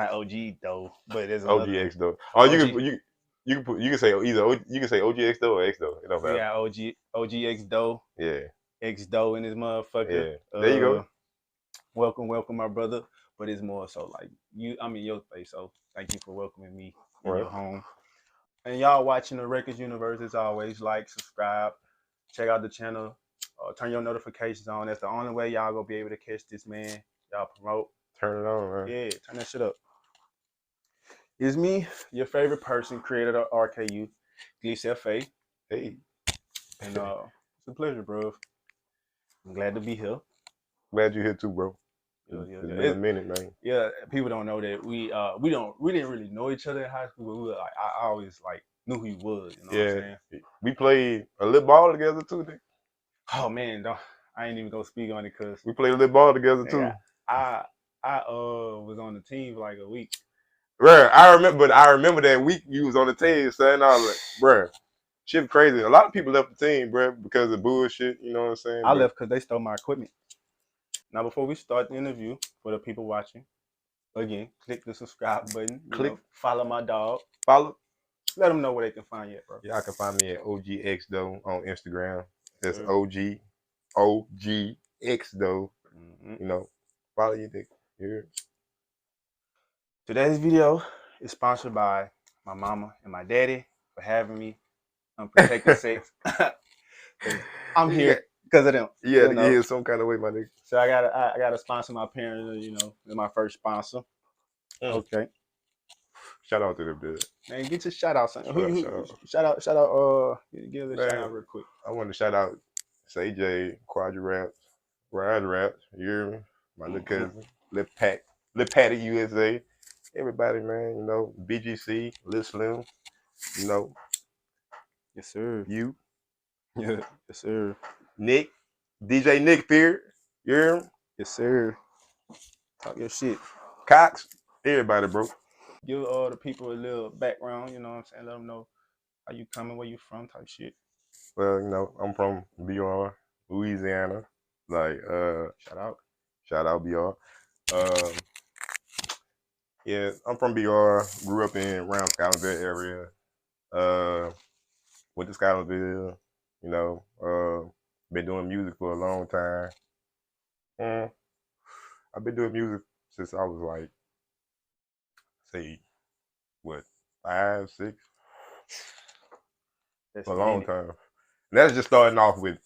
not OG though, but there's OG another xDoe. Oh, OG. you can say either you can say OG xDoe or xDoe. It don't We matter. got OG xDoe, Yeah, xDoe in this motherfucker. yeah. There you go. Welcome, my brother. But it's more so like you. I'm in your face, so thank you for welcoming me in Right. your home. And y'all watching the Records Universe, as always, like, subscribe, check out the channel, turn your notifications on. That's the only way y'all gonna be able to catch this man. Y'all promote. Turn it on, man. Yeah, turn that shit up. It's me, your favorite person, creator of RKU, Glitch FA. Hey, And it's a pleasure, bro. I'm glad to be here. glad you're here too, bro. Yeah, It's been a minute, man. yeah, people don't know that we didn't really know each other in high school, but we were like I always like knew who he was, you know what I'm Yeah, saying? we played a little ball together too. Nigga. Oh man, I ain't even gonna speak on it because We played a little ball together too. I was on the team for like a week. Bruh, I remember that week you was on the team, son. I was like, bruh, shit crazy. A lot of people left the team, bruh, because of bullshit. You know what I'm saying? I left because they stole my equipment. Now, before we start the interview, for the people watching, again, click the subscribe button. Follow my dog. Follow. Let them know where they can find you at, bro. Y'all can find me at OGXDoe on Instagram. That's Sure. OGXDoe. You know, follow your dick. Yeah. Today's video is sponsored by my mama and my daddy for having me on Protected Sex. I'm here because of them. Yeah, you know? Some kind of way, my nigga. So I gotta sponsor my parents. You know, they're my first sponsor. Okay. Shout out to them, dude. Man, get your shout out, son. Shout out. Give it a shout out real quick. I want to shout out CJ, Quadra Raps, Ride Raps. You hear me? My little cousin, Lil Patty USA. Everybody, man. You know, BGC, Lil Slim. You know. Yes, sir. You. Yeah. Yes, sir. Nick, DJ Nick Fear. You hear him? Yes, sir. Talk your shit. Cox. Everybody, bro. Give all the people a little background, you know what I'm saying? Let them know how you coming, where you from, type shit. Well, you know, I'm from BR, Louisiana. Like, shout out BR. Yeah, I'm from BR. Grew up in around Scotlandville area. Went to Scotlandville. You know, been doing music for a long time. I've been doing music since I was like, say, what, 5, 6? That's a long time. And that's just starting off with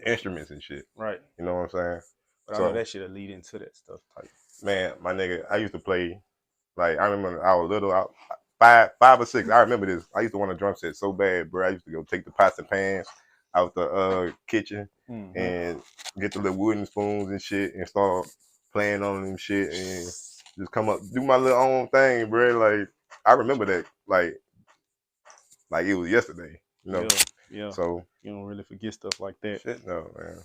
instruments and shit. Right. You know what I'm saying? But I know that shit'll lead into that stuff type. Man, my nigga, I used to play, like, I remember I was little, 5 or 6. I remember this. I used to want a drum set so bad, bro. I used to go take the pots and pans out the kitchen and get the little wooden spoons and shit and start playing on them shit and just come up, do my little own thing, bro. Like, I remember that, like it was yesterday, you know? Yeah. So you don't really forget stuff like that. Shit, no, man.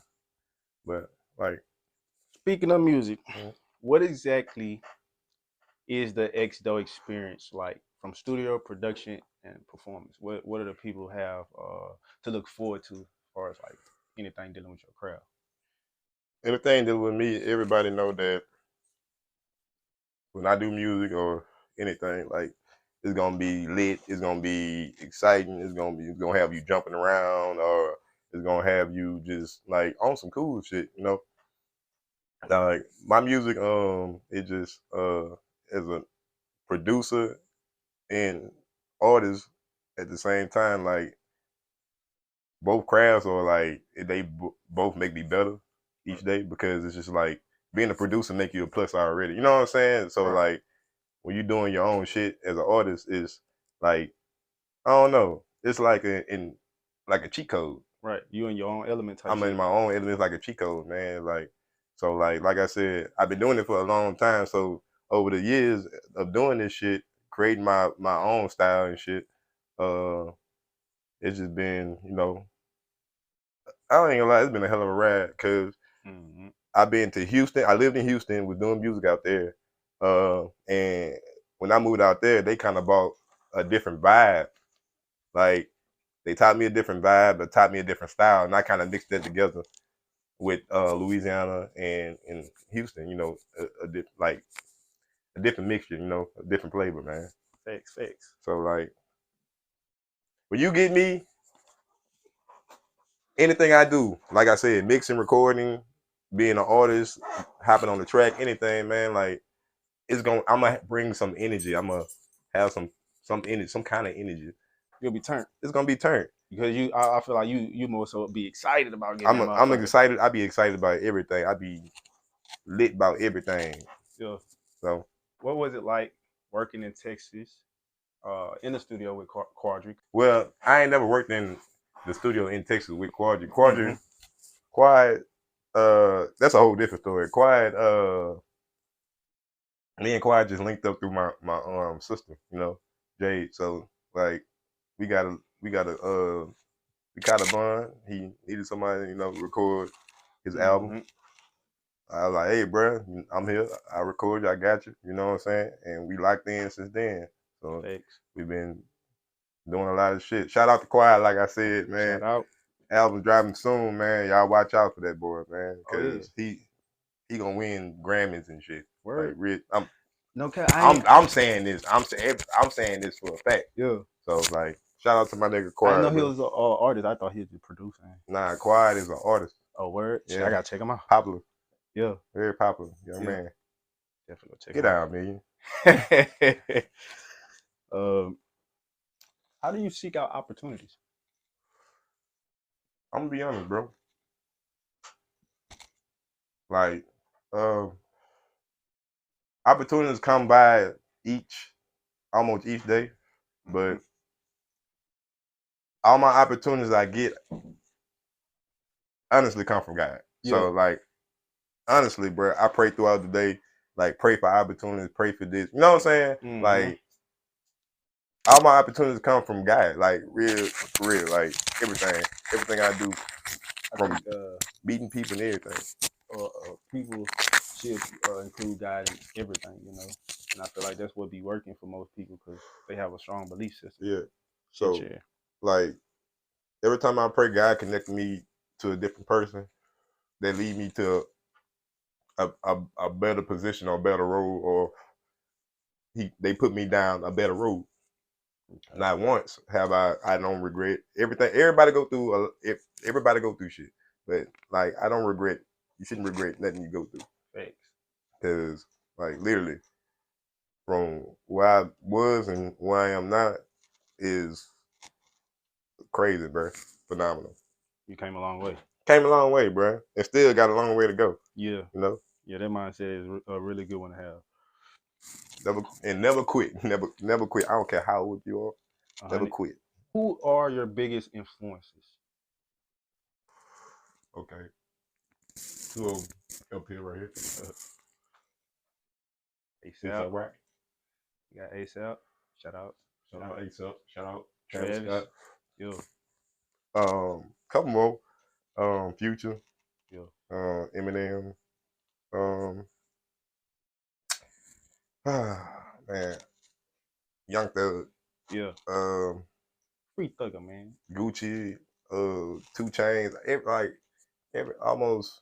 But, like, speaking of music, what exactly is the xDoe experience like from studio, production, and performance? What do the people have to look forward to as far as like anything dealing with your craft? Anything dealing with me, everybody know that when I do music or anything, like, it's gonna be lit, it's gonna be exciting, it's gonna have you jumping around, or it's gonna have you just like on some cool shit, you know. Like my music, it just as a producer and artist at the same time, like both crafts are like they both make me better each day, because it's just like being a producer make you a plus already. You know what I'm saying? So like when you're doing your own shit as an artist, is like, I don't know, it's like like a cheat code. Right, you in your own element type. I'm in my own element, like a cheat code, man. Like, so like I said, I've been doing it for a long time. So over the years of doing this shit, creating my own style and shit, it's just been, you know, I ain't gonna lie, it's been a hell of a ride, cause I've been to Houston. I lived in Houston, was doing music out there, and when I moved out there, they kind of brought a different vibe. Like, they taught me a different vibe, but taught me a different style, and I kind of mixed that together with Louisiana and Houston. You know, like a different mixture, you know, a different flavor, man. Facts, facts. So like, when you get me, anything I do, like I said, mixing, recording, being an artist, hopping on the track, anything, man, like I'm gonna bring some energy. I'm gonna have some energy, some kind of energy. You'll be turned It's gonna be turned. because I feel like you more so be excited about getting that I'm motherfucker. excited. I be excited about everything. I be lit about everything. Yeah. So What was it like working in Texas, in the studio with Quadric? well, I ain't never worked in the studio in Texas with Quadri. Mm-hmm. Quiet, that's a whole different story. Quiet, me and Quiet just linked up through my sister, you know, Jade. So like we got a we got a we got a bond. He needed somebody, you know, record his album. Mm-hmm. I was like, hey, bro, I'm here. I record you. I got you. You know what I'm saying? And we locked in since then. So Thanks. we've been doing a lot of shit. Shout out to Quiet, like I said, man. Shout out. Album dropping soon, man. Y'all watch out for that boy, man, Oh yeah. because he gonna win Grammys and shit. Like, Word. I'm No cap. I ain't. I'm saying this. I'm saying this for a fact. Yeah. So like, shout out to my nigga I didn't know Quiet, he bro. was an artist. I thought he was just producing. Nah, Quiet is an artist. Oh word. Shit, Yeah, I gotta check him out. popular, Yeah. very popular, young Yeah. man. Definitely check Get him out. out, man. um, how do you seek out opportunities? I'm gonna be honest, bro. Like, opportunities come by almost each day, but all my opportunities I get honestly come from God. Yeah. So like, honestly, bro, I pray throughout the day, like pray for opportunities, pray for this. You know what I'm saying? Mm-hmm. Like, all my opportunities come from God. Like, real, for real. Like, everything I do, from meeting people and everything. People should include God in everything, you know. And I feel like that's what be working for most people because they have a strong belief system. Yeah. Shit, So yeah. like, every time I pray, God connect me to a different person that lead me to a better position or a better road, or they put me down a better road. Okay. Not once have I don't regret everything. Everybody go through everybody go through shit, but like, I don't regret. You shouldn't regret nothing you go through, Thanks. because like, literally, from where I was and where I am now is crazy, bro. Phenomenal. You came a long way. Came a long way, bro, and still got a long way to go. Yeah. You know, Yeah, that mindset is a really good one to have. never quit. Never quit. I don't care how old you are. Never quit. Who are your biggest influences? Okay. Two of them up here, right here. ASAP. Right. You got ASAP. Shout out. Shout out ASAP. Shout out Travis. Scott. Yo. Couple more. Future. Yo. Eminem. Man. Young Thug. Yeah. Free Thugger, man. Gucci. 2 Chainz. Almost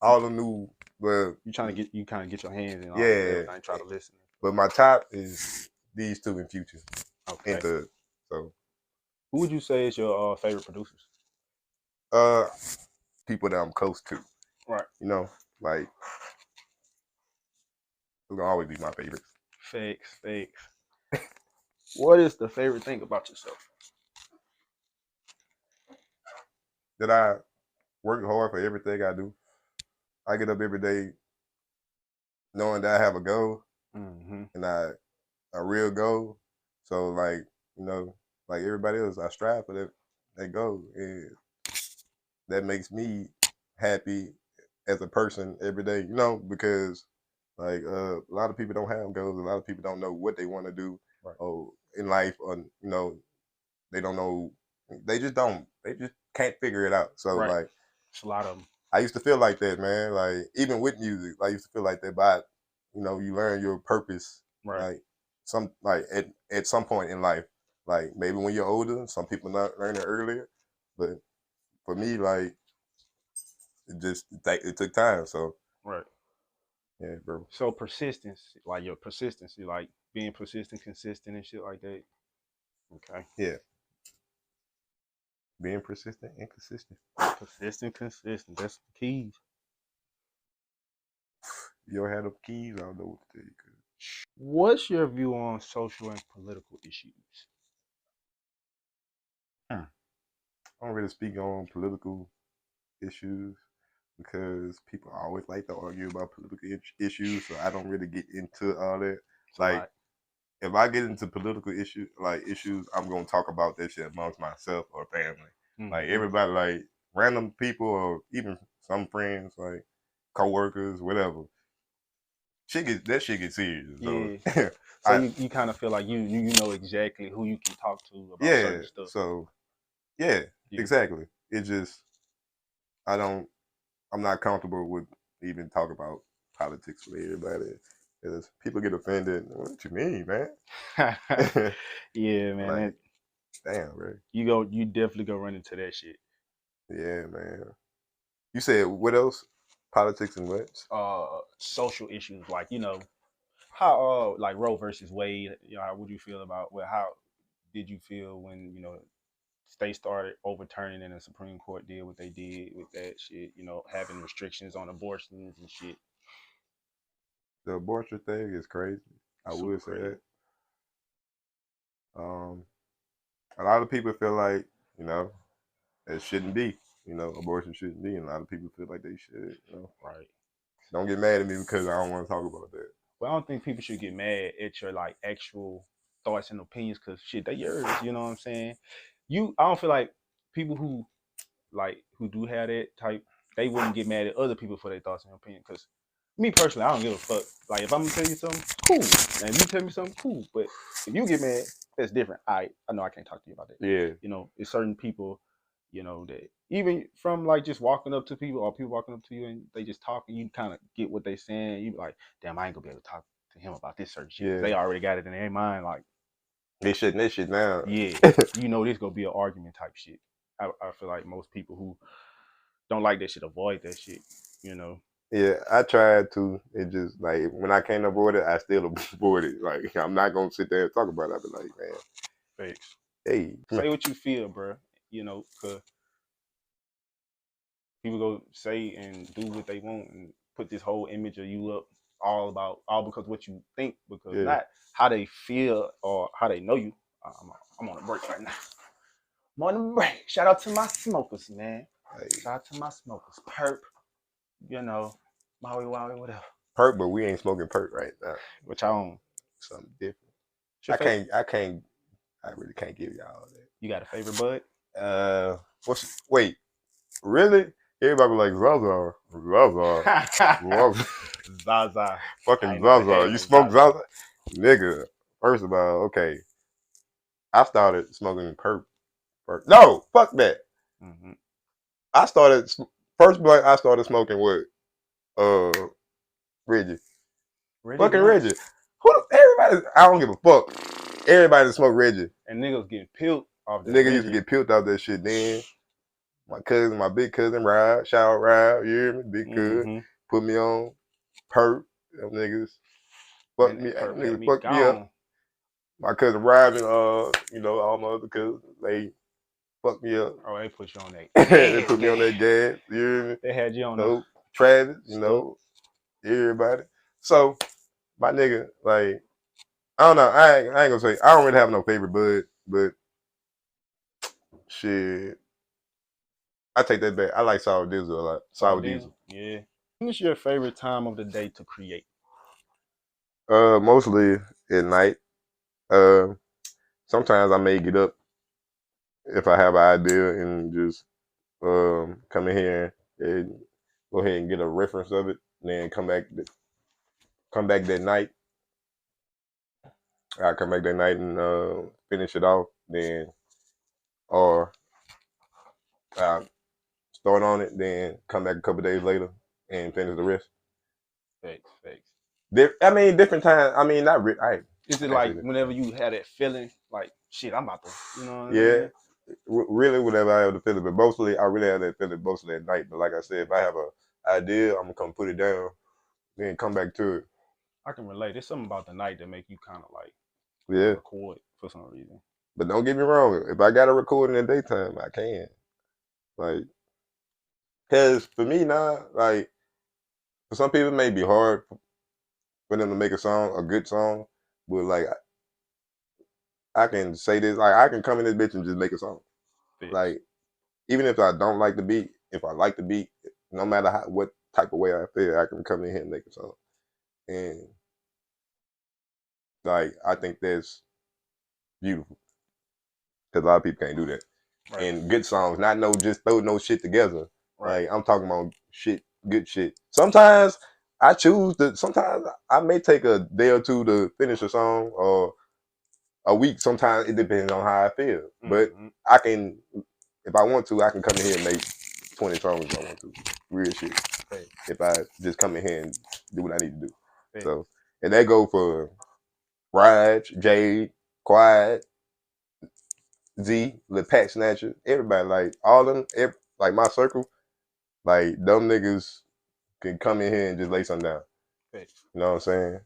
all the new. But You kind of get your hands in all yeah, everything. Try to listen. But my top is these two in Future. Okay. And Thug. So, who would you say is your favorite producers? People that I'm close to. Right. You know, like, it's gonna always be my favorites. Fakes. What is the favorite thing about yourself? That I work hard for everything I do. I get up every day knowing that I have a goal, and a real goal. So like, you know, like everybody else, I strive for that goal, and that makes me happy as a person every day. You know, because like, a lot of people don't have goals. A lot of people don't know what they want to do, right, in life, or you know, they don't know. They just don't. They just can't figure it out. So right. like, it's a lot of them. I used to feel like that, man. Like, even with music, I used to feel like that. But you know, you learn your purpose, right, like at some point in life. Like, maybe when you're older, some people not learn it earlier. But for me, like, it took time. So right. Yeah, bro. So persistence, like your persistency, like being persistent, consistent, and shit like that. Okay. Yeah, being persistent and consistent. Persistent, consistent. That's the keys. You ever had them keys? I don't know what to tell you. What's your view on social and political issues? I don't really speak on political issues because people always like to argue about political issues, so I don't really get into all that. It's a Like, lot. if I get into political issues, I'm gonna talk about that shit amongst myself or family. Like Mm-hmm. everybody, like random people or even some friends, like coworkers, whatever. Shit gets serious. So Yeah. So I you kind of feel like you know exactly who you can talk to about yeah. certain stuff. So yeah, Yeah. exactly. It just I don't I'm not comfortable with even talk about politics with everybody because people get offended. What you mean, man? Yeah, man. Like, damn, bro. You definitely go run into that shit. Yeah, man. You said what else? Politics and what? Social issues like how like Roe versus Wade. How would you feel about how did you feel when states started overturning and the Supreme Court did what they did with that shit? Having restrictions on abortions and shit. The abortion thing is crazy. I Super would say crazy. that. Um, a lot of people feel like you know it shouldn't be. Abortion shouldn't be, and a lot of people feel like they should. Right. Don't get mad at me because I don't want to talk about that. But I don't think people should get mad at your like actual thoughts and opinions because shit, they yours. You know what I'm saying? I don't feel like people who do have that type, they wouldn't get mad at other people for their thoughts and opinions. Because me personally, I don't give a fuck. Like if I'm gonna tell you something, cool. And if you tell me something, cool. But if you get mad, that's different. I know I can't talk to you about that. Yeah, It's certain people, that even from like just walking up to people or people walking up to you and they just talking, you kind of get what they saying. You be like, damn, I ain't gonna be able to talk to him about this certain shit because yeah. they already got it in their mind. Like, They shutting that shit down. yeah, this gonna be an argument type shit. I feel like most people who don't like that shit avoid that shit. You know, Yeah, I tried to. It just like when I can't avoid it, I still avoid it. Like I'm not gonna sit there and talk about it. I be like, man, facts. hey, come Say here. what you feel, bro. Cause people go say and do what they want and put this whole image of you up all because what you think, because Yeah, not how they feel or how they know you. I'm on a break right now. I'm on a break. Shout out to my smokers, man. like Shout out to my smokers. Perp, Maui Wowie, whatever. perk, but we ain't smoking perk right now. Which I own. Something different. What's your favorite? I really can't give y'all You got a favorite bud? that. Wait, really? Everybody be like Zaza, Zaza. I fucking never Zaza. had You no smoke Zaza. Zaza, nigga? First of all, okay, I started smoking perk. No, fuck that. Mm-hmm. I started first blunt. I started smoking with uh Reggie, Reggie fucking Blunt. Reggie. Everybody? I don't give a fuck. Everybody smoke Reggie. And niggas getting peeled off that Nigga used to Reggie. get peeled out that shit. Then my big cousin Rod, shout out Rod, you hear me? Big cousin, Mm-hmm. put me on perp. Them niggas Man, fuck me. that perp Them had niggas me fuck me up. gone. My cousin Rod and all my other cousins, they fuck me up. Oh, they put you on that They gas, put me on gas. that gas. You hear me? They had you on the No, Travis, stuff. everybody. So my nigga, like, I don't know. I ain't gonna say I don't really have no favorite bud, but shit, I take that back. I like sour diesel a lot. Sour Sour diesel. diesel. Yeah. When is your favorite time of the day to create? Mostly at night. Uh, sometimes I may get up if I have an idea and just come in here and go ahead and get a reference of it, and then come back that night. I come back that night and finish it off. Then or I start on it, then come back a couple days later and finish the rest. Facts, facts. I mean, different times. I mean, not really. Is it I can't say like different whenever times. you had that feeling, like shit, I'm about to, you know what I'm Yeah, saying? really, whenever I have the feeling, but mostly I really have that feeling mostly at night. But like I said, if I have a idea, I'm gonna come put it down then come back to it. I can relate. There's something about the night that make you kind of like want to Yeah. record for some reason. But don't get me wrong. If I got to record in the daytime, I can. Like, cause for me now, like for some people it may be hard for them to make a song, a good song, but like I can say this, like I can come in this bitch and just make a song. Fix. Like even if I don't like the beat, if I like the beat, no matter what type of way I feel, I can come in here and make a song. And like I think that's beautiful because a lot of people can't do that. Right. And good songs, not no just throw no shit together. Right. Like I'm talking about shit, good shit. Sometimes I choose to. Sometimes I may take a day or two to finish a song, or a week. Sometimes it depends on how I feel. But Mm-hmm. I can, if I want to, I can come in here and make 20 songs if I want to. Real shit. Fix. If I just come in here and do what I need to do. Fix. So, and that go for Raj, Jade, Quiet, Z, Lil Pat Snatcher, everybody. Like all them, like my circle, like them niggas can come in here and just lay something down. Fix. You know what I'm saying?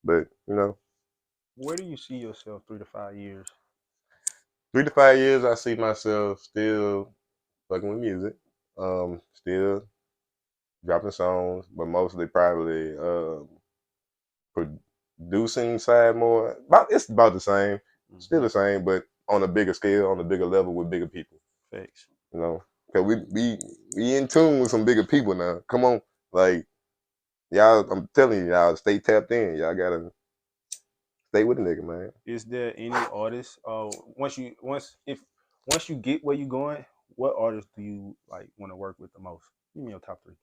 But you know, Where do you see yourself 3 to 5 years? 3 to 5 years, I see myself still fucking with music, still dropping songs, but mostly probably producing side more. It's about the same, still Mm-hmm. the same, but on a bigger scale, on a bigger level with bigger people. Fix. You know, cause we in tune with some bigger people now. Come on, like y'all, I'm telling you, y'all stay tapped in. Y'all gotta stay with the nigga, man. Is there any artist? Once you get where you going, what artist do you like want to work with the most? Give me your top three.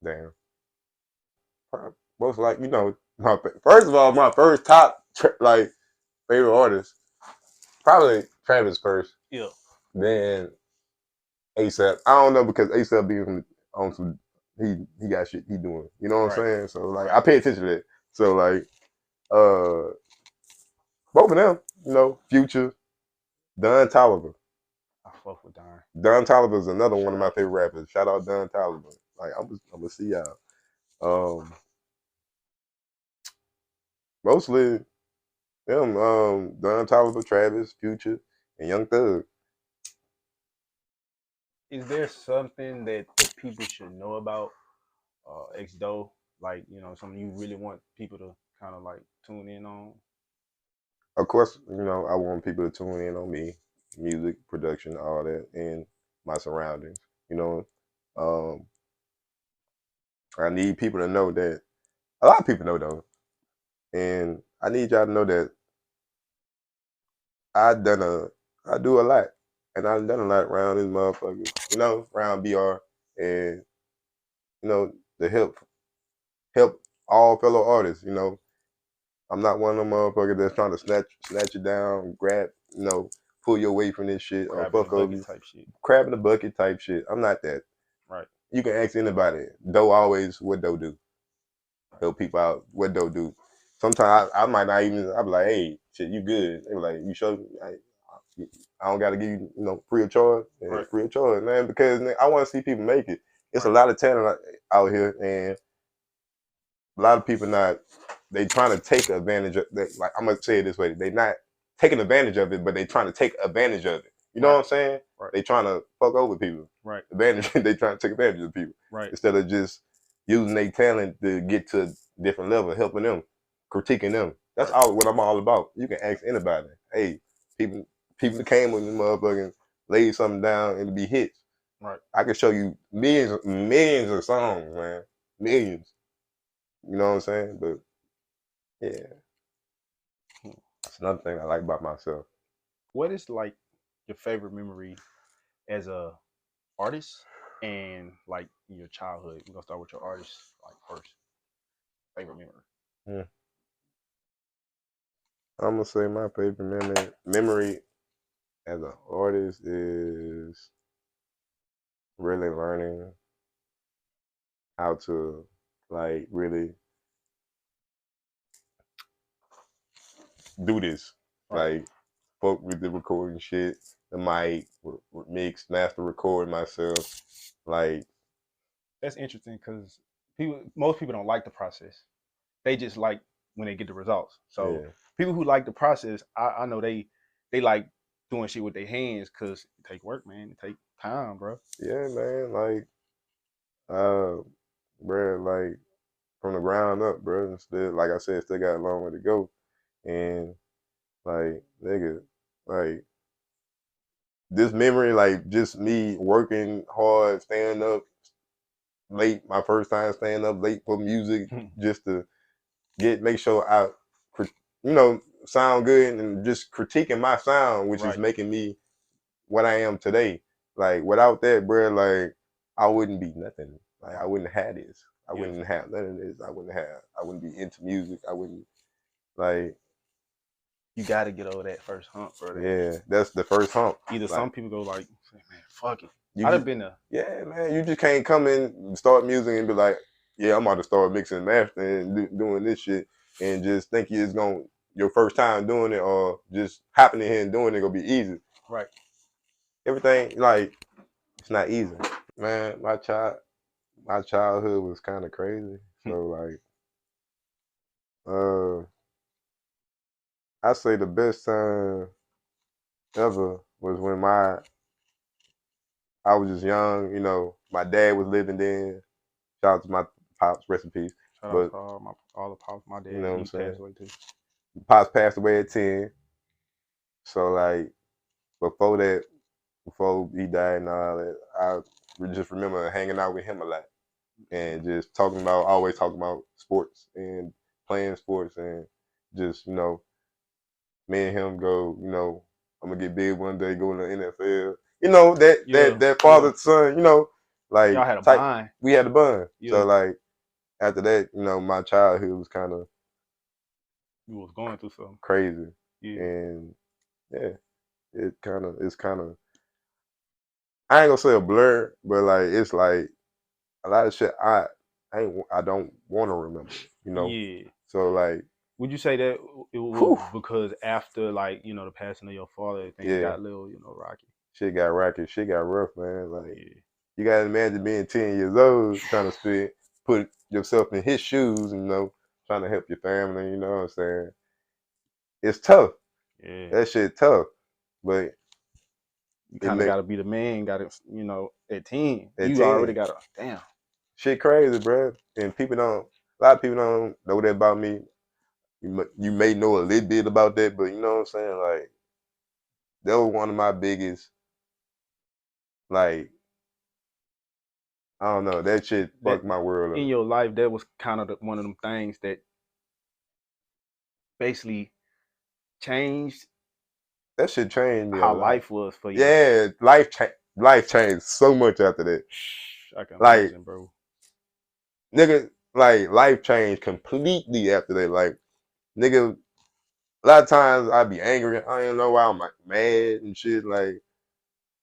Damn. Most like first of all, my first top like favorite artist probably Travis first, Yeah. then ASAP. I don't know because ASAP being on some he got shit he doing. You know what I'm Right. saying? So like Right. I pay attention to that. So like uh both of them, Future, Don Toliver. I fuck with Don. Don Toliver is another one Shout of my out. favorite rappers. Shout out Don Toliver. Like I'm gonna see y'all. Mostly them, Don Toliver, Travis, Future, and Young Thug. Is there something that the people should know about xDoe? Like, something you really want people to kind of like tune in on? Of course, I want people to tune in on me, music, production, all that, and my surroundings. You know, um, I need people to know that a lot of people know though, and I need y'all to know that I done I do a lot, and I've done a lot around this motherfucker. Around BR, and to help all fellow artists. I'm not one of them motherfuckers that's trying to snatch you down, grab, pull you away from this shit or Crab in the fuck over bucket you. type shit. Crab in the bucket type shit. I'm not that. Right. You can ask anybody. Doe always what Doe do. Right. Help people out. What Doe do. Sometimes I might not even. I be like, hey, shit, you good? They be like, you sure? I don't gotta give you, free of charge. Yeah, Right. free of charge, man, because I want to see people make it. It's a Right. lot of talent out here, and a lot of people not. They trying to take advantage of. Like I'm gonna say it this way: they not taking advantage of it, but they trying to take advantage of it. You know Right. what I'm saying? Right. They trying to fuck over people. Right. Advantage. They trying to take advantage of people Right. instead of just using their talent to get to a different level, helping them, critiquing them. That's Right. all what I'm all about. You can ask anybody. Hey, people that came with me, motherfucking laid something down and it be hits. Right. I can show you millions of songs, man, millions. You know what I'm saying? But yeah, that's another thing I like about myself. What is like your favorite memory as a artist and like your childhood? We're gonna start with your artist like first. Favorite memory. Hmm. I'm gonna say my favorite memory as an artist is really learning how to like really do this. Right. Like fuck with the recording shit, the mic, mix, master record myself. Like That's interesting because most people don't like the process. They just like when they get the results. So Yeah. people who like the process, I know they like doing shit with their hands because it take work, man. It take time, bro. Yeah, man. Like, uh, bro, like from the ground up, bro. And still, like I said, still got a long way to go. And like, nigga, like this memory, like just me working hard, staying up late, my first time staying up late for music, just to make sure I, sound good and just critiquing my sound, which is Right. making me what I am today. Like without that, bro, like I wouldn't be nothing. Like I wouldn't have this. I Yeah. wouldn't have none of this. I wouldn't be into music. I wouldn't like. You got to get over that first hump, bro. Yeah, that's the first hump. Either Like some people go like, man, fuck it. you I done just, been there. yeah, man, you just can't come in, start music, and be like, yeah, I'm about to start mixing and mastering and doing this shit, and just think it's gonna your first time doing it, or just happening here and doing it gonna be easy. Right. Everything like it's not easy, man. My childhood was kind of crazy. So like, uh, I say the best time ever was when I was just young. You know, my dad was living then. Shout out to my pops, rest in peace. Shout out But to all the pops. My you dad, know what I'm he saying? passed away too. Pops passed away at 10. So like before that, before he died and all that, I just remember hanging out with him a lot and just always talking about sports and playing sports and just, me and him go, I'm gonna get big one day, go in the NFL. You know, Yeah. that Yeah. father son, like Y'all had a type bond. we had a bond. So Yeah. like after that, my childhood was kinda You was going through something. crazy. Yeah. And yeah, it's kinda I ain't gonna say a blur, but like it's like a lot of shit I don't wanna remember, you know. Yeah. So like, Would you say that it was whew, because after like the passing of your father, things yeah, got a little rocky? shit got rocky, shit got rough, man. Like Yeah. you gotta imagine being 10 years old, trying to put yourself in his shoes, trying to help your family, you know what I'm saying? It's tough. Yeah. That shit tough. But You it kind of make got to be the man. Got to at 10, at you already 10, got to damn. shit crazy, bro. And a lot of people don't know that about me. You may know a little bit about that, but you know what I'm saying? Like, that was one of my biggest, like, I don't know, that shit That fucked my world in up. your life, that was kind of one of them things that basically changed That shit changed me a how lot. life was for you. Yeah, life changed so much after that. I can Like, imagine, bro. nigga, like, life changed completely after that. Like, nigga, a lot of times I'd be angry. I don't know why I'm like mad and shit. Like,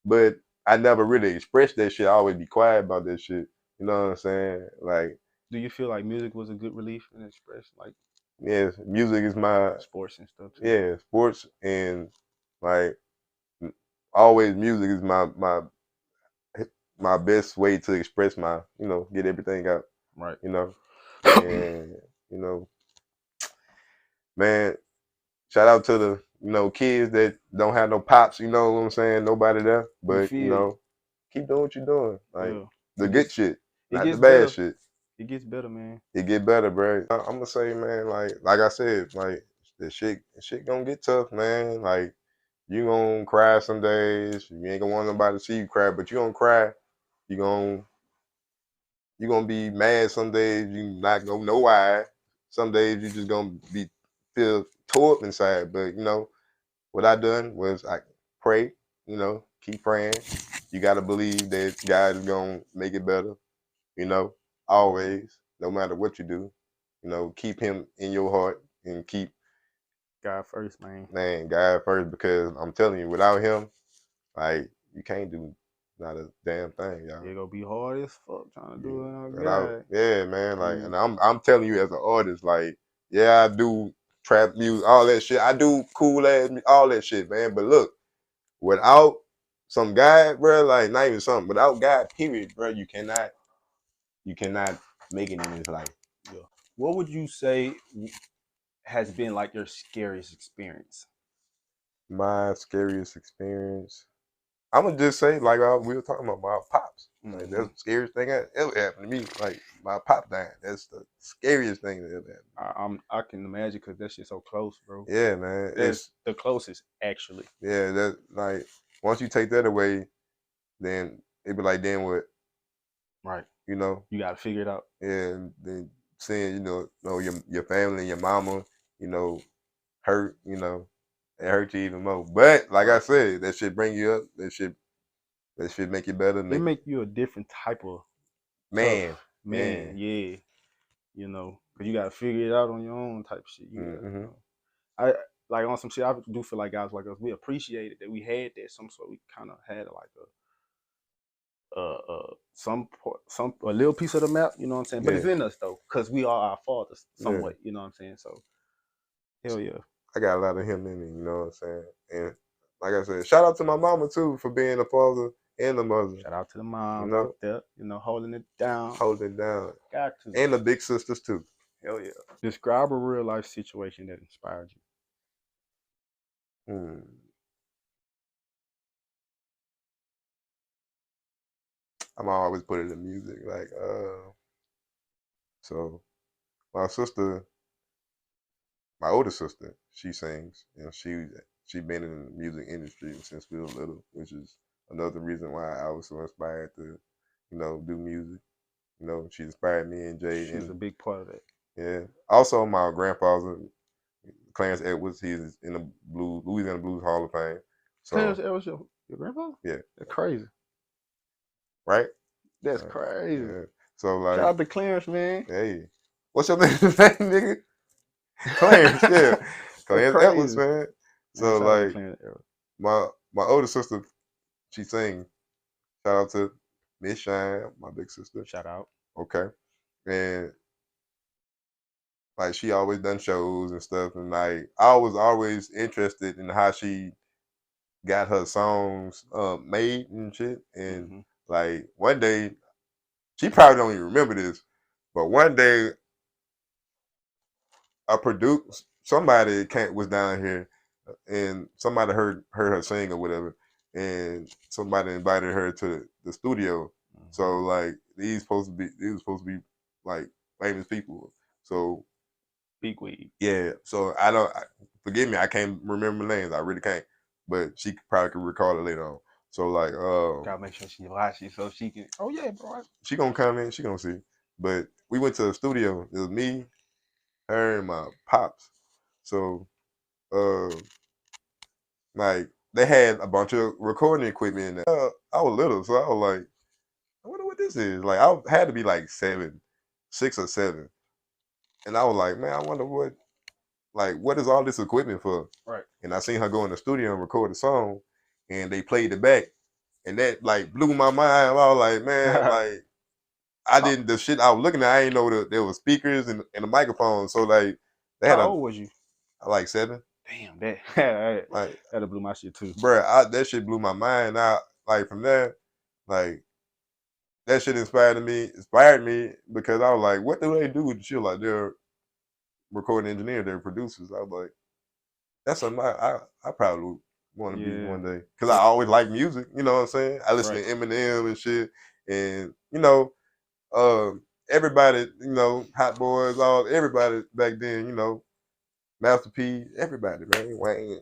but I never really expressed that shit. I always be quiet about that shit. You know what I'm saying? Like, Do you feel like music was a good relief and express like yes, music is my, sports and stuff too? yeah, sports and like always music is my best way to express get everything out, Right. you know. And, you know, man, shout out to the, kids that don't have no pops, you know what I'm saying? Nobody there. You But, feel you? keep doing what you're doing. Like Yeah. the It good gets shit, it not the gets bad better. shit. It gets better, man. It get better, bro. I'm gonna say, man, like I said, like the shit gonna get tough, man. Like you gonna cry some days. You ain't gonna want nobody to see you cry, but you gonna cry. You gonna you gonna be mad some days. You not gonna know why. Some days you just gonna feel tore up inside. But what I done was I pray. Keep praying. You gotta believe that God is gonna make it better. Always, no matter what you do. Keep Him in your heart and keep God first, man. God first, because I'm telling you, without Him, like you can't do not a damn thing, y'all. It gonna be hard as fuck trying to do it And I, without God. yeah, man, like, Yeah. and I'm telling you as an artist, like, yeah, I do trap music, all that shit. I do cool ass, all that shit, man. But look, without some God, bro, like not even something, without God, period, bro, you cannot making in his life. Yeah. What would you say has been like your scariest experience? My scariest experience, I'm gonna just say, like we were talking about my pops. Like Mm-hmm. that's the scariest thing that ever happened to me. Like my pop dying. That's the scariest thing that ever happened. I can imagine because that shit's so close, bro. Yeah, man. That's the closest, actually. Yeah, that like once you take that away, then it'd be like, then what? Right. You know? You got to figure it out. Yeah, and then seeing, your family and your mama, hurt, it hurt you even more. But like I said, that shit bring you up. That shit make you better. It make you a different type of man, tough man. Yeah. Because you got to figure it out on your own type of shit. Mm-hmm. I like on some shit. I do feel like guys like us, we appreciated that we had that. Some sort, we kind of had like some a little piece of the map. You know what I'm saying? But it's in us though, because we are our fathers somewhat. Yeah. You know what I'm saying? So hell yeah. I got a lot of him in me. You know what I'm saying? And like I said, shout out to my mama too for being a father and a mother. Shout out to the moms You know? out there, holding it down. Holding it down. Got to. And the big sisters too. Hell yeah. Describe a real life situation that inspired you. I'm always put it in music. Like, so my sister, my older sister, she sings, and she been in the music industry since we were little, which is another reason why I was so inspired to, do music. She inspired me and Jay. She's a big part of that. Yeah. Also, my grandfather, Clarence Edwards, he's in the Louisiana Blues Hall of Fame. So, Clarence Edwards, your grandfather? Yeah. That's crazy. Right? That's crazy. Yeah. So like, shout out to Clarence, man. Hey, what's your name, nigga? Clarence, yeah. Clarence Edwards, man. So like, my older sister, she sings. Shout out to Miss Shine, my big sister. Shout out. Okay. And like she always done shows and stuff, and like I was always interested in how she got her songs made and shit. And like one day, she probably don't even remember this, but one day I produced somebody was down here, and somebody heard her sing or whatever, and somebody invited her to the studio. So like these was supposed to be like famous people. So big weed. Yeah. So forgive me, I can't remember names. I really can't. But she probably could recall it later on. So like gotta make sure she watches so she can. Oh yeah, bro. She gonna come in, she gonna see. But we went to the studio. It was me, her, and my pops. So like they had a bunch of recording equipment in there. I was little, so I was like, I wonder what this is. Like I had to be like 6 or 7. And I was like, man, I wonder what is all this equipment for? Right. And I seen her go in the studio and record a song, and they played it back, and that like blew my mind. I was like, man, like the shit I was looking at, I didn't know that there was speakers and a microphone. So like, how old was you? Like 7. Damn, that like that'll blew my shit too, bro. That shit blew my mind. Now, like from there, like that shit inspired me because I was like, what do they do with the shit? Like they're recording engineer, they're producers. I was like, that's something I probably want to be one day, because I always like music. You know what I'm saying? I listen to Eminem and shit, and everybody, Hot Boys, everybody back then, Master P, everybody, man, Wayne,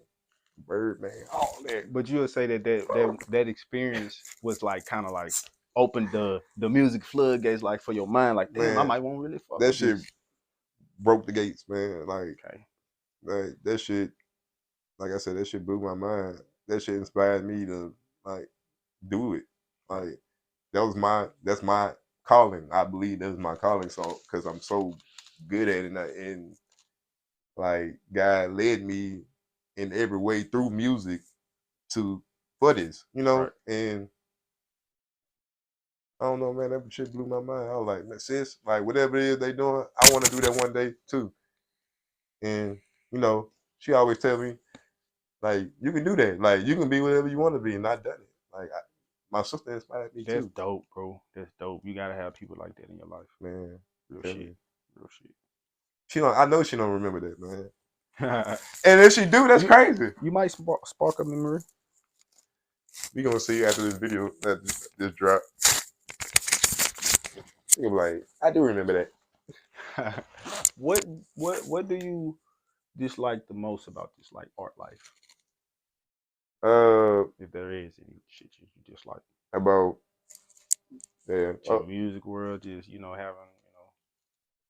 Birdman, all that. But you would say that experience was like kind of like opened the music floodgates, like for your mind, like damn, I might want really fuck that with shit. This. Broke the gates, man. Like that shit. Like I said, that shit blew my mind. That shit inspired me to like do it. Like that's my calling. I believe that's my calling. So because I'm so good at it, and like God led me in every way through music for this, and I don't know, man, that shit blew my mind. I was like, man, sis, like whatever it is they doing, I want to do that one day too. And she always tell me, like, you can do that. Like, you can be whatever you want to be, and I done it. Like, my sister inspired me too. That's dope, bro. That's dope. You gotta have people like that in your life, man. Real Yeah, shit. Real shit. she don't. I know she don't remember that, man. And if she do, that's crazy. You might spark a memory. We gonna see after this video that this drop. You be like, I do remember that. What do you dislike the most about this like art life? that. If there is any shit you dislike. About yeah. To music world, just having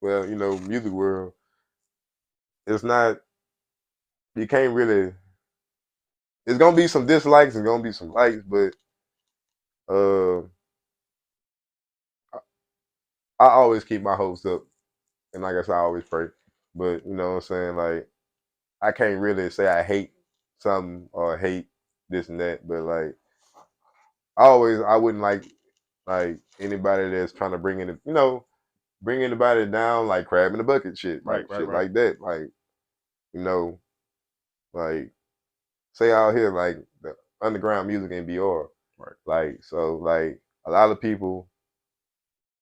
Well, music world. It's not. You can't really. It's gonna be some dislikes and gonna be some likes, but uh, I always keep my hopes up, and like I said, I always pray. But you know what I'm saying? Like I can't really say I hate something or hate this and that, but like I wouldn't like anybody that's trying to bring in, bring anybody down like crab in the bucket shit, like right, shit like that, like you know, like say out here like the underground music in BR, right. like so like a lot of people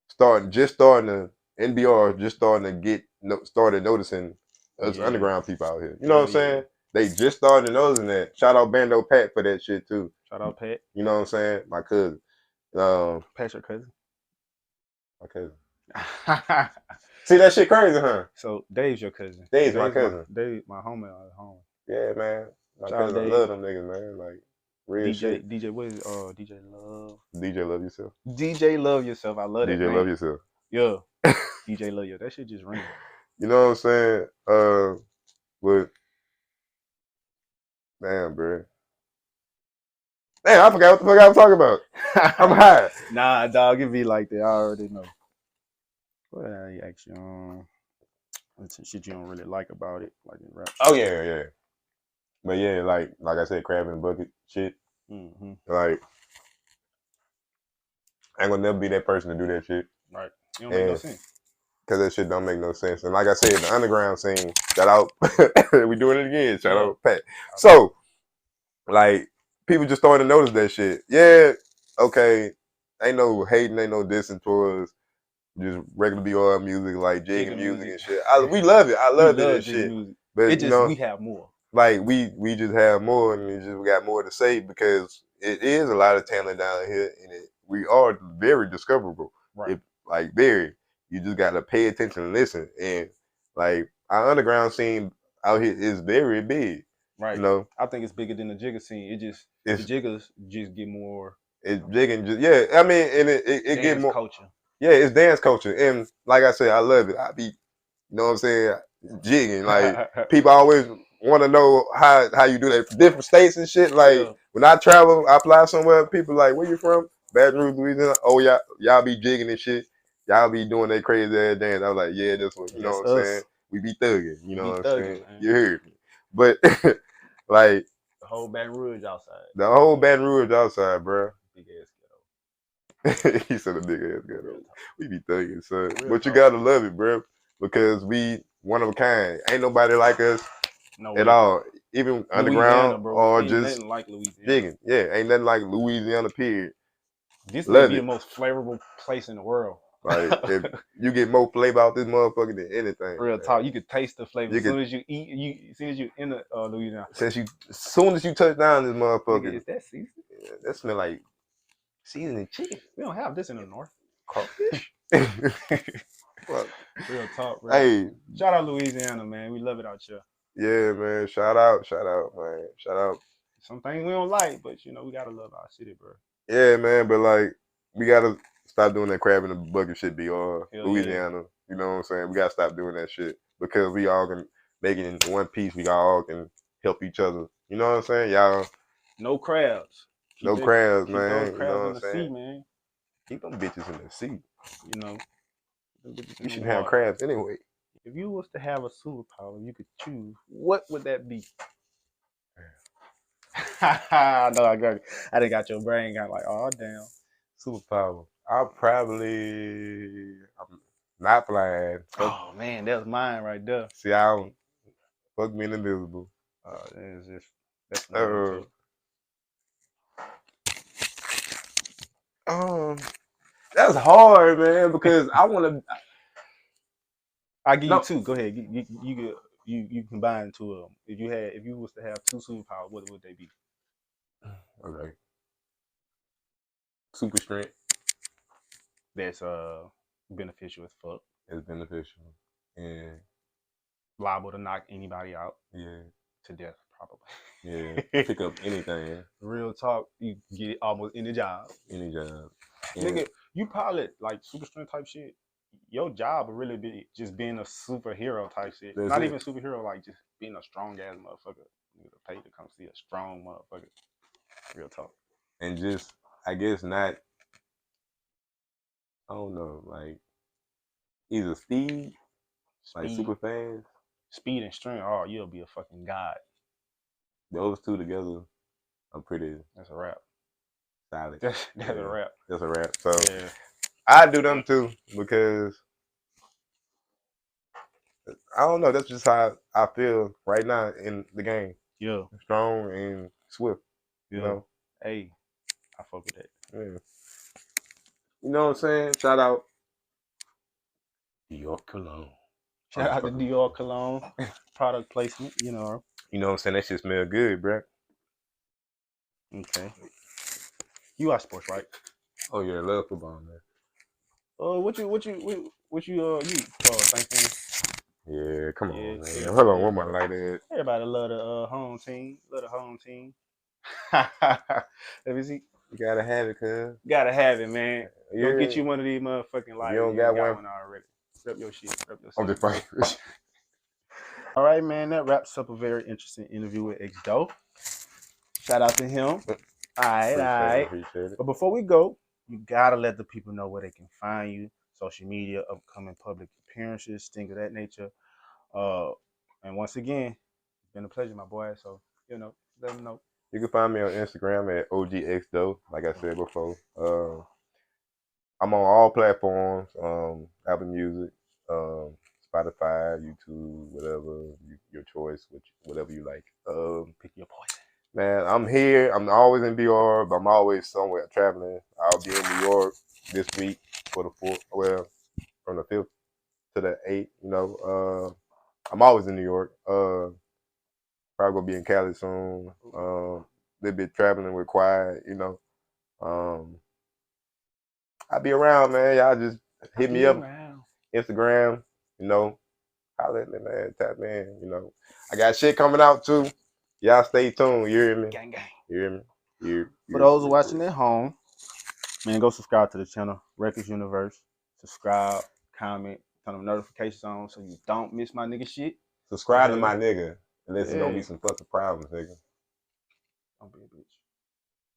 starting to NBR just starting to started noticing us Yeah, underground people out here. You know what hell I'm yeah. saying? They just started noticing that. Shout out Bando Pat for that shit too. Shout out Pat. You know what I'm saying? My cousin. Pat's your cousin. My cousin. See that shit crazy, huh? So Dave's your cousin. Dave's my cousin. Dave, my homie at home. Yeah, man. My Shout out cousin, I Dave. love them niggas, man. Like real shit. DJ, what is DJ Love? DJ Love Yourself. DJ Love Yourself. I love that DJ name. Love Yourself. Yeah. DJ Love Yourself. That shit just ring. You know what I'm saying? But damn, bro. Damn, I forgot what the fuck I was talking about. I'm high. Nah, dog, it be like that. I already know. What I actually what's some shit you don't really like about it, like in rap? Oh yeah, yeah. But yeah, like I said, crab in the bucket shit. Mm-hmm. Like I ain't gonna never be that person to do that shit. Right. It don't make no sense. Cause that shit don't make no sense. And like I said, the underground scene, shout out, we doing it again. Shout out Pat. So, like, people just starting to notice that shit. Yeah, okay. Ain't no hating, ain't no dissing towards just regular BR music, like jigging music and shit. We love it. I love it and shit. Music. But it just we have more. Like we just have more, and we got more to say because it is a lot of talent down here, and we are very discoverable. Right. Like very. You just gotta pay attention and listen. And like our underground scene out here is very big. Right. You know, I think it's bigger than the jigger scene. The jiggers just get more. It's jigging. I mean, and it get more culture. Yeah, it's dance culture, and like I said, I love it. I be, you know what I'm saying, jigging. Like people always want to know how you do that. Different states and shit. Like when I travel, I fly somewhere. People like, where you from? Baton Rouge, Louisiana. Oh y'all be jigging and shit. Y'all be doing that crazy ass dance. I was like, yeah, that's what, you know what I'm saying? We be thugging, you know what I'm saying? Man. You heard me. But, like. The whole Baton Rouge outside. The whole Baton Rouge outside, bro. Big ass ghetto. He said a big ass ghetto. We be thugging, son. But you gotta love it, bro. Because we one of a kind. Ain't nobody like us at all. Even underground or ain't just nothing like Louisiana. Digging. Yeah, ain't nothing like Louisiana, period. This may be the most flavorful place in the world. Like if you get more flavor out this motherfucker than anything. Real talk, you could taste the flavor as soon as you eat. As soon as you in the Louisiana. As soon as you touch down this motherfucker. Nigga, is that season? Yeah, that smell like seasoned chicken. We don't have this in the north. Crawfish. Real talk, bro. Hey, shout out Louisiana, man. We love it out here. Yeah, man. Shout out, man. Shout out. Some things we don't like, but we gotta love our city, bro. Yeah, man. But like, we gotta stop doing that crab in the bucket shit, BR. Louisiana. Yeah. You know what I'm saying? We gotta stop doing that shit because we all can make it into one piece. We all can help each other. You know what I'm saying? Y'all. No crabs. No crabs, man. Those crabs you know in the sea, man. Keep them bitches in the sea. You know. You should have crabs anyway. If you was to have a superpower, you could choose. What would that be? No, I done got your brain got like, oh damn. Superpower. I'm not flying. Oh man, that's mine right there. See, I don't fuck me invisible. It's just that's that's hard, man, because I want to. I give you No. two. Go ahead. You combine two of them. If you was to have two superpowers, what would they be? Okay. Super strength That's beneficial as fuck. is beneficial, and Liable to knock anybody out yeah, to death, probably. yeah, pick up anything, Real talk, you get it almost any job. any job. And Nigga, you pilot like super strength type shit. Your job would really be just being a superhero type shit. that's Not it. even superhero, like just being a strong ass motherfucker. You get paid to come see a strong motherfucker. Real talk. And just, I guess not. I don't know, like either speed, like Speed, super fast. speed and strength. Oh, you'll be a fucking god. Those two together are pretty That's a wrap. solid. That's Yeah, a wrap. that's a wrap. So Yeah. I do them too because I don't know. That's just how I feel right now in the game. Yeah. Strong and swift. You Yeah. know. Hey, I fuck with that. Yeah. You know what I'm saying? Shout out New York Cologne. Shout out to Dior Cologne product placement. You know. You know what I'm saying? That shit smell good, bro. Okay. You watch sports, right? Oh yeah, I love football, man. You Saints Yeah, come fan? on, man. Yeah. Hold on, one more like that. Everybody love the home team. Love the home team. Let me see. You gotta have it, cuz. Gotta have it, man. Go Yeah. get you one of these motherfucking If lights. you don't You ain't got one one, already. Rep your shit. Rep your I'm shit. just fighting. All right, man. That wraps up a very interesting interview with xDoe. Shout out to him. All right, all right. Appreciate it. But before we go, you gotta let the people know where they can find you, social media, upcoming public appearances, things of that nature. And once again, it's been a pleasure, my boy. So let them know. You can find me on Instagram at OGXDoe, like I said before. I'm on all platforms, Apple Music, Spotify, YouTube, whatever, your choice, whatever you like. Pick your poison. Man, I'm here. I'm always in BR, but I'm always somewhere traveling. I'll be in New York this week for the 4th, well, from the 5th to the 8th, you know. I'm always in New York. Probably gonna be in Cali soon. Little bit traveling with Quiet, you know. I'll be around, man. Y'all just hit me up, Instagram, you know. Holler at me, man. Tap in, you know. I got shit coming out too. Y'all stay tuned. You hear me? Gang, gang. You hear me? For those watching at home, man, go subscribe to the channel, Records Universe. Subscribe, comment, turn them notifications on so you don't miss my nigga shit. Subscribe to my nigga. Unless it's gonna Yeah. be some fucking problems, nigga. Don't be a bitch.